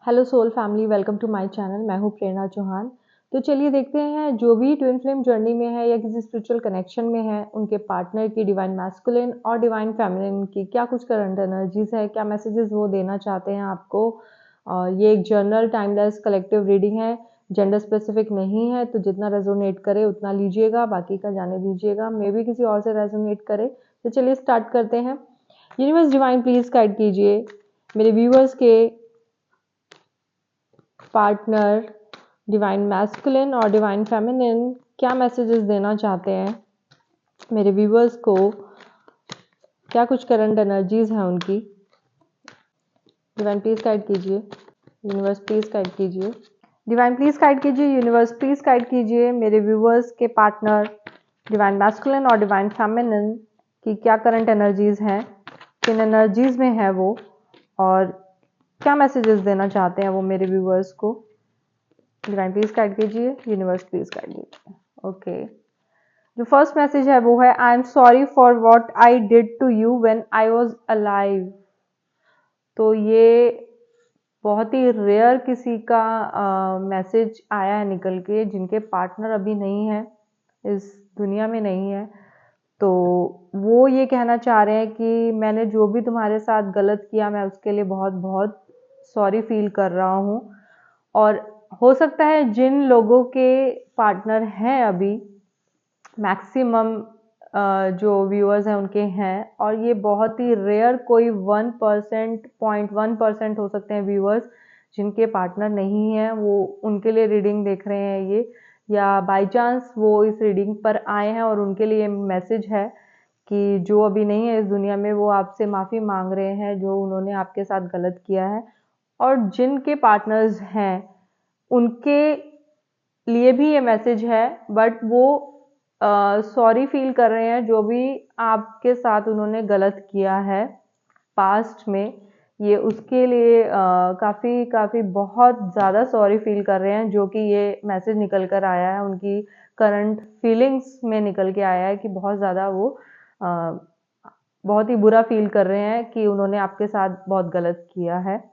Hello soul family, welcome to my channel. मैं हूँ प्रेरणा चौहान। तो चलिए देखते हैं, जो भी ट्विन फ्लेम जर्नी में है या किसी स्पिरिचुअल कनेक्शन में है, उनके पार्टनर की डिवाइन मैस्कुलिन और डिवाइन फेमिनिन की क्या कुछ करंट एनर्जीज है, क्या मैसेजेस वो देना चाहते हैं आपको। ये एक जर्नल टाइमलेस कलेक्टिव रीडिंग है, जेंडर स्पेसिफिक नहीं है, तो जितना रेजोनेट करे उतना लीजिएगा, बाकी का जाने दीजिएगा। मे भी किसी और से रेजोनेट करे। तो चलिए स्टार्ट करते हैं। यूनिवर्स डिवाइन प्लीज गाइड कीजिए मेरे व्यूअर्स के पार्टनर डिवाइन मैस्कुलिन और डिवाइन फेमिनिन क्या मैसेजेस देना चाहते हैं मेरे व्यूवर्स को, क्या कुछ करंट एनर्जीज हैं उनकी। डिवाइन प्लीज गाइड कीजिए, यूनिवर्स प्लीज गाइड कीजिए, डिवाइन प्लीज गाइड कीजिए, यूनिवर्स प्लीज गाइड कीजिए मेरे व्यूवर्स के पार्टनर डिवाइन मैस्कुलिन और डिवाइन फेमिनिन की क्या करंट एनर्जीज हैं, किन एनर्जीज में है वो, और क्या मैसेजेस देना चाहते हैं वो मेरे व्यूवर्स को। डिवाइन प्लीज गाइड कीजिए, यूनिवर्स प्लीज गाइड कीजिए। ओके, जो फर्स्ट मैसेज है वो है, I am sorry for what I did to you when I was alive. तो ये बहुत ही रेयर किसी का मैसेज आया है निकल के, जिनके पार्टनर अभी नहीं है, इस दुनिया में नहीं है। तो वो ये कहना चाह रहे हैं कि मैंने जो भी तुम्हारे साथ गलत किया, मैं उसके लिए बहुत बहुत सॉरी फील कर रहा हूँ। और हो सकता है जिन लोगों के पार्टनर हैं अभी, मैक्सिमम जो व्यूअर्स हैं उनके हैं, और ये बहुत ही रेयर कोई 1%, 0.1% हो सकते हैं व्यूअर्स जिनके पार्टनर नहीं है, वो उनके लिए रीडिंग देख रहे हैं ये, या बाय चांस वो इस रीडिंग पर आए हैं और उनके लिए मैसेज है कि जो अभी नहीं है इस दुनिया में, वो आपसे माफ़ी मांग रहे हैं जो उन्होंने आपके साथ गलत किया है। और जिनके पार्टनर्स हैं उनके लिए भी ये मैसेज है, बट वो सॉरी फील कर रहे हैं जो भी आपके साथ उन्होंने गलत किया है पास्ट में, ये उसके लिए काफ़ी काफ़ी बहुत ज़्यादा सॉरी फील कर रहे हैं, जो कि ये मैसेज निकल कर आया है उनकी करंट फीलिंग्स में निकल के आया है कि बहुत ज़्यादा वो बहुत ही बुरा फील कर रहे हैं कि उन्होंने आपके साथ बहुत गलत किया है।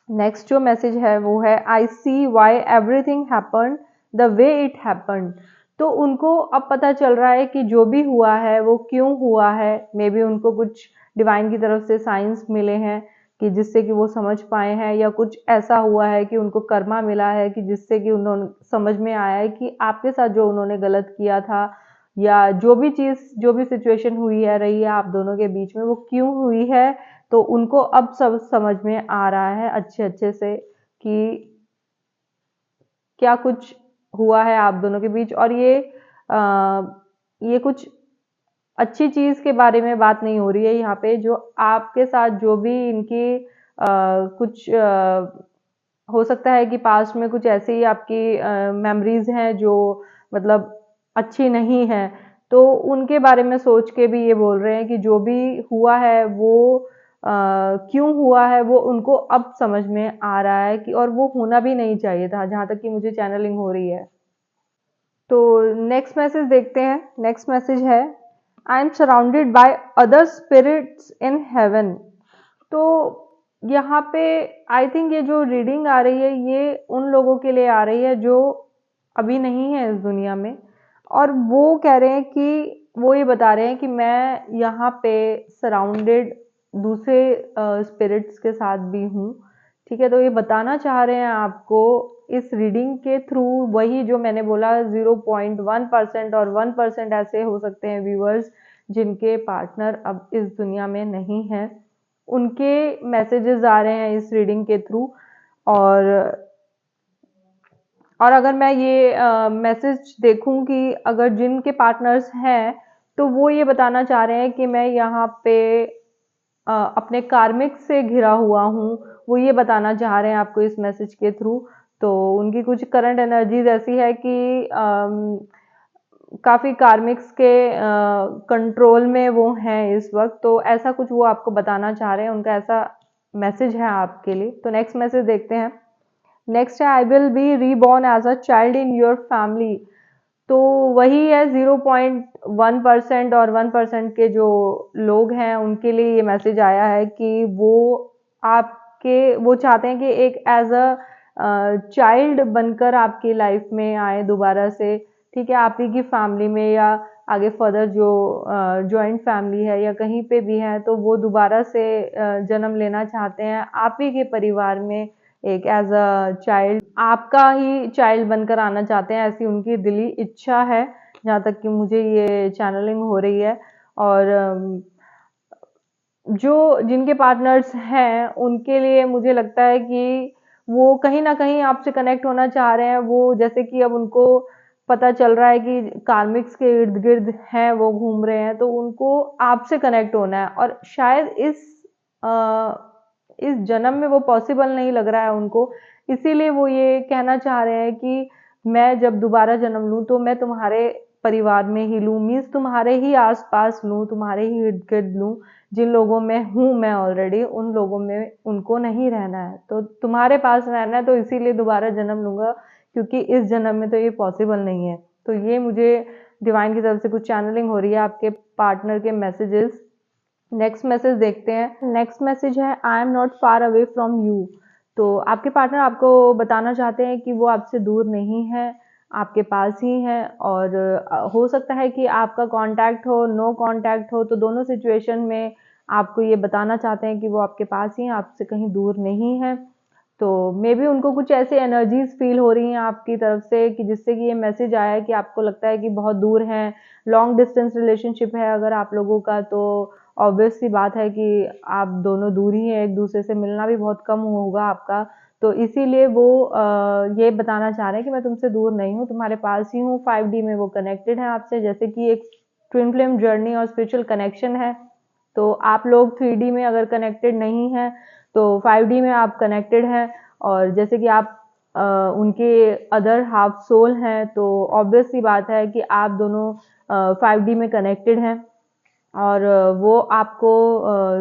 नेक्स्ट जो मैसेज है वो है, I see why everything happen the way it happen. तो उनको अब पता चल रहा है कि जो भी हुआ है वो क्यों हुआ है। मे बी उनको कुछ डिवाइन की तरफ से साइंस मिले हैं कि जिससे कि वो समझ पाए हैं, या कुछ ऐसा हुआ है कि उनको कर्मा मिला है कि जिससे कि उन्होंने समझ में आया है कि आपके साथ जो उन्होंने गलत किया था, या जो भी चीज़, जो भी सिचुएशन हुई है, रही है आप दोनों के बीच में, वो क्यों हुई है। तो उनको अब सब समझ में आ रहा है अच्छे अच्छे से कि क्या कुछ हुआ है आप दोनों के बीच। और ये कुछ अच्छी चीज़ के बारे में बात नहीं हो रही है यहाँ पे। जो आपके साथ जो भी इनकी कुछ हो सकता है कि पास्ट में कुछ ऐसी आपकी मेमोरीज हैं जो मतलब अच्छी नहीं है, तो उनके बारे में सोच के भी ये बोल रहे हैं कि जो भी हुआ है वो क्यों हुआ है वो उनको अब समझ में आ रहा है कि, और वो होना भी नहीं चाहिए था, जहाँ तक कि मुझे चैनलिंग हो रही है। तो नेक्स्ट मैसेज देखते हैं। नेक्स्ट मैसेज है, I am surrounded by other spirits in heaven. तो यहाँ पे आई थिंक ये जो रीडिंग आ रही है ये उन लोगों के लिए आ रही है जो अभी नहीं है इस दुनिया में, और वो कह रहे हैं कि, वो ये बता रहे हैं कि मैं यहाँ पे सराउंडेड दूसरे स्पिरिट्स के साथ भी हूँ। ठीक है, तो ये बताना चाह रहे हैं आपको इस रीडिंग के थ्रू, वही जो मैंने बोला 0.1% और 1% ऐसे हो सकते हैं व्यूअर्स जिनके पार्टनर अब इस दुनिया में नहीं है, उनके मैसेजेस आ रहे हैं इस रीडिंग के थ्रू। और अगर मैं ये मैसेज देखूं कि अगर जिनके पार्टनर्स हैं, तो वो ये बताना चाह रहे हैं कि मैं यहाँ पे अपने कार्मिक से घिरा हुआ हूँ, वो ये बताना चाह रहे हैं आपको इस मैसेज के थ्रू। तो उनकी कुछ करंट एनर्जीज ऐसी है कि काफ़ी कार्मिक्स के कंट्रोल में वो हैं इस वक्त, तो ऐसा कुछ वो आपको बताना चाह रहे हैं, उनका ऐसा मैसेज है आपके लिए। तो नेक्स्ट मैसेज देखते हैं। नेक्स्ट है, I will be reborn as a child in your family. तो वही है 0.1% और 1% के जो लोग हैं उनके लिए ये मैसेज आया है कि वो आपके वो चाहते हैं कि एक एज अ चाइल्ड बनकर आपकी लाइफ में आए दोबारा से, ठीक है, आप ही की फैमिली में या आगे फर्दर जो जॉइंट फैमिली है या कहीं पे भी है, तो वो दोबारा से जन्म लेना चाहते हैं आप ही के परिवार में, एक एज अ चाइल्ड आपका ही चाइल्ड बनकर आना चाहते हैं, ऐसी उनकी दिली इच्छा है जहाँ तक कि मुझे ये चैनलिंग हो रही है। और जो जिनके पार्टनर्स हैं उनके लिए मुझे लगता है कि वो कहीं ना कहीं आपसे कनेक्ट होना चाह रहे हैं। वो जैसे कि अब उनको पता चल रहा है कि कार्मिक्स के इर्द गिर्द हैं वो घूम रहे हैं, तो उनको आपसे कनेक्ट होना है। और शायद इस जन्म में वो पॉसिबल नहीं लग रहा है उनको, इसीलिए वो ये कहना चाह रहे हैं कि मैं जब दोबारा जन्म लूँ तो मैं तुम्हारे परिवार में ही लूँ, मीन्स तुम्हारे ही आसपास लूँ, तुम्हारे ही इर्द गिर्द लूँ। जिन लोगों में हूँ मैं ऑलरेडी, उन लोगों में उनको नहीं रहना है, तो तुम्हारे पास रहना है, तो इसीलिए दोबारा जन्म लूंगा, क्योंकि इस जन्म में तो ये पॉसिबल नहीं है। तो ये मुझे डिवाइन की तरफ से कुछ चैनलिंग हो रही है आपके पार्टनर के मैसेजेस। नेक्स्ट मैसेज देखते हैं। नेक्स्ट मैसेज है I am not far away from you. तो आपके पार्टनर आपको बताना चाहते हैं कि वो आपसे दूर नहीं है, आपके पास ही है। और हो सकता है कि आपका कांटेक्ट हो, नो कांटेक्ट हो, तो दोनों सिचुएशन में आपको ये बताना चाहते हैं कि वो आपके पास ही हैं, आपसे कहीं दूर नहीं है। तो मे बी उनको कुछ ऐसे एनर्जीज फील हो रही हैं आपकी तरफ से कि जिससे कि ये मैसेज आया है कि आपको लगता है कि बहुत दूर हैं, लॉन्ग डिस्टेंस रिलेशनशिप है अगर आप लोगों का, तो ऑब्वियस सी बात है कि आप दोनों दूर ही हैं, एक दूसरे से मिलना भी बहुत कम होगा आपका। तो इसीलिए वो ये बताना चाह रहे हैं कि मैं तुमसे दूर नहीं हूँ, तुम्हारे पास ही हूँ। 5D में वो कनेक्टेड है आपसे, जैसे कि एक ट्विन फ्लेम जर्नी और स्पिरिचुअल कनेक्शन है। तो आप लोग 3D में अगर कनेक्टेड नहीं हैं तो 5D में आप कनेक्टेड हैं। और जैसे कि आप उनके अदर हाफ सोल हैं, तो ऑब्वियस सी बात है कि आप दोनों 5D में कनेक्टेड हैं। और वो आपको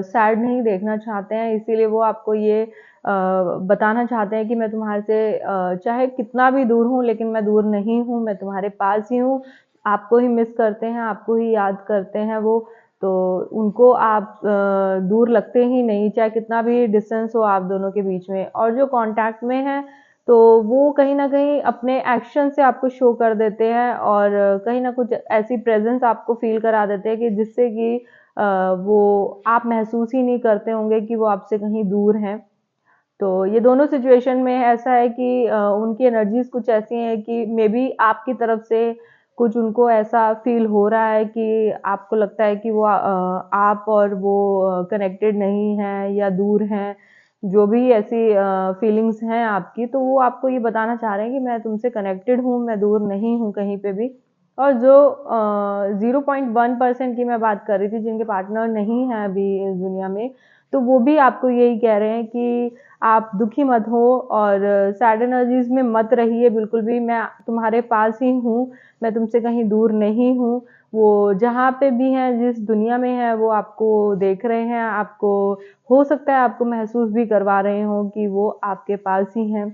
सैड नहीं देखना चाहते हैं, इसीलिए वो आपको ये बताना चाहते हैं कि मैं तुम्हारे से चाहे कितना भी दूर हूँ, लेकिन मैं दूर नहीं हूँ, मैं तुम्हारे पास ही हूँ। आपको ही मिस करते हैं, आपको ही याद करते हैं वो। तो उनको आप दूर लगते ही नहीं, चाहे कितना भी डिस्टेंस हो आप दोनों के बीच में। और जो कांटेक्ट में है तो वो कहीं ना कहीं अपने एक्शन से आपको शो कर देते हैं, और कहीं ना कुछ ऐसी प्रेजेंस आपको फील करा देते हैं कि जिससे कि वो आप महसूस ही नहीं करते होंगे कि वो आपसे कहीं दूर हैं। तो ये दोनों सिचुएशन में ऐसा है कि उनकी एनर्जीज कुछ ऐसी हैं कि मे बी आपकी तरफ से कुछ उनको ऐसा फील हो रहा है कि आपको लगता है कि वो आप और वो कनेक्टेड नहीं हैं या दूर हैं। जो भी ऐसी फीलिंग्स हैं आपकी, तो वो आपको ये बताना चाह रहे हैं कि मैं तुमसे कनेक्टेड हूँ, मैं दूर नहीं हूँ कहीं पे भी। और जो 0.1% की मैं बात कर रही थी, जिनके पार्टनर नहीं है अभी इस दुनिया में, तो वो भी आपको यही कह रहे हैं कि आप दुखी मत हो और सैड एनर्जीज में मत रहिए बिल्कुल भी। मैं तुम्हारे पास ही हूँ, मैं तुमसे कहीं दूर नहीं हूँ। वो जहाँ पे भी हैं, जिस दुनिया में है, वो आपको देख रहे हैं, आपको हो सकता है आपको महसूस भी करवा रहे हो कि वो आपके पास ही हैं।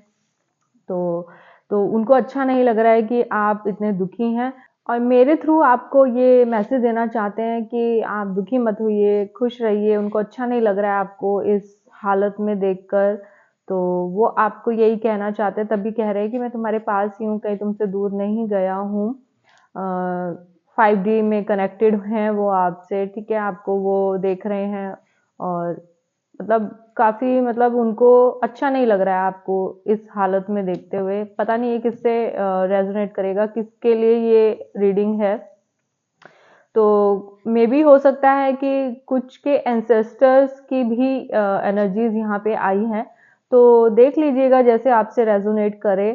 तो उनको अच्छा नहीं लग रहा है कि आप इतने दुखी हैं, और मेरे थ्रू आपको ये मैसेज देना चाहते हैं कि आप दुखी मत होइए, खुश रहिए। उनको अच्छा नहीं लग रहा है आपको इस हालत में देखकर, तो वो आपको यही कहना चाहते हैं, तभी कह रहे हैं कि मैं तुम्हारे पास ही हूँ, कहीं तुमसे दूर नहीं गया हूँ। 5D में कनेक्टेड हैं वो आपसे, ठीक है, आपको वो देख रहे हैं। और मतलब काफ़ी, मतलब उनको अच्छा नहीं लग रहा है आपको इस हालत में देखते हुए। पता नहीं ये किससे रेजोनेट करेगा, किसके लिए ये रीडिंग है। तो मे बी हो सकता है कि कुछ के एंसेस्टर्स की भी एनर्जीज यहाँ पे आई हैं, तो देख लीजिएगा जैसे आपसे रेजोनेट करे।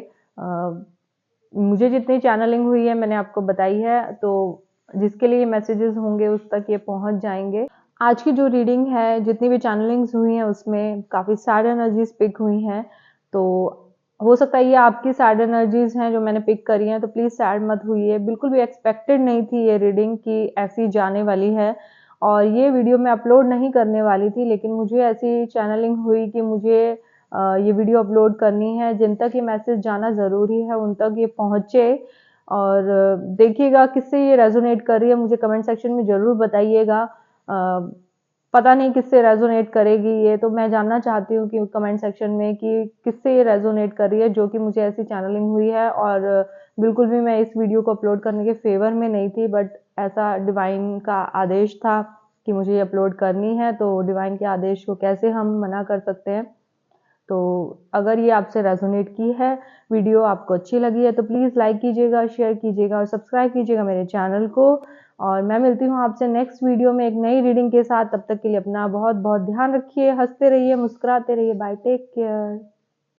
मुझे जितनी चैनलिंग हुई है मैंने आपको बताई है, तो जिसके लिए मैसेजेस होंगे उस तक ये पहुंच जाएंगे। आज की जो रीडिंग है, जितनी भी चैनलिंग्स हुई हैं उसमें काफ़ी सैड एनर्जीज पिक हुई हैं, तो हो सकता है ये आपकी सैड एनर्जीज हैं जो मैंने पिक करी हैं, तो प्लीज़ सैड मत हुइए। बिल्कुल भी एक्सपेक्टेड नहीं थी ये रीडिंग कि ऐसी जाने वाली है, और ये वीडियो मैं अपलोड नहीं करने वाली थी, लेकिन मुझे ऐसी चैनलिंग हुई कि मुझे ये वीडियो अपलोड करनी है। जिन तक ये मैसेज जाना ज़रूरी है उन तक ये पहुँचे। और देखिएगा किससे ये रेजोनेट कर रही है, मुझे कमेंट सेक्शन में ज़रूर बताइएगा। पता नहीं किससे रेजोनेट करेगी ये, तो मैं जानना चाहती हूँ कि कमेंट सेक्शन में कि किससे ये रेजोनेट कर रही है, जो कि मुझे ऐसी चैनलिंग हुई है। और बिल्कुल भी मैं इस वीडियो को अपलोड करने के फेवर में नहीं थी, बट ऐसा डिवाइन का आदेश था कि मुझे ये अपलोड करनी है, तो डिवाइन के आदेश को कैसे हम मना कर सकते हैं। तो अगर ये आपसे रेजोनेट की है वीडियो, आपको अच्छी लगी है, तो प्लीज़ लाइक कीजिएगा, शेयर कीजिएगा और सब्सक्राइब कीजिएगा मेरे चैनल को। और मैं मिलती हूँ आपसे नेक्स्ट वीडियो में एक नई रीडिंग के साथ। तब तक के लिए अपना बहुत बहुत ध्यान रखिए, हंसते रहिए, मुस्कुराते रहिए। Bye, take care.